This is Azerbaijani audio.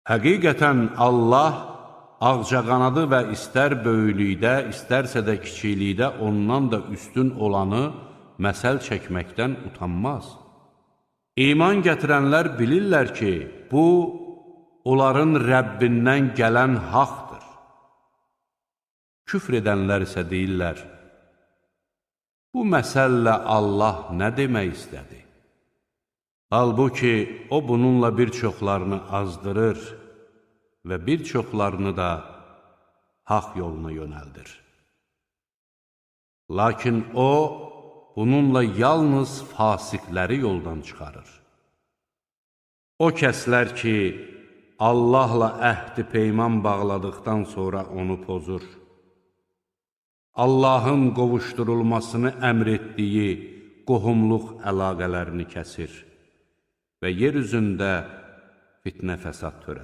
Həqiqətən Allah ağcaqanadı və istər böyüklükdə, istərsə də kiçiklikdə ondan da üstün olanı məsəl çəkməkdən utanmaz. İman gətirənlər bilirlər ki, bu, onların Rəbbindən gələn haqdır. Küfr edənlər isə deyirlər, bu məsəllə Allah nə demək istədi? Halbuki, o bununla bir çoxlarını azdırır və bir çoxlarını da haqq yoluna yönəldir. Lakin o, bununla yalnız fasiqləri yoldan çıxarır. O kəslər ki, Allahla əhd-i peyman bağladıqdan sonra onu pozur, Allahın qovuşdurulmasını əmr etdiyi qohumluq əlaqələrini kəsir və yer üzündə fitnə fəsad törədir.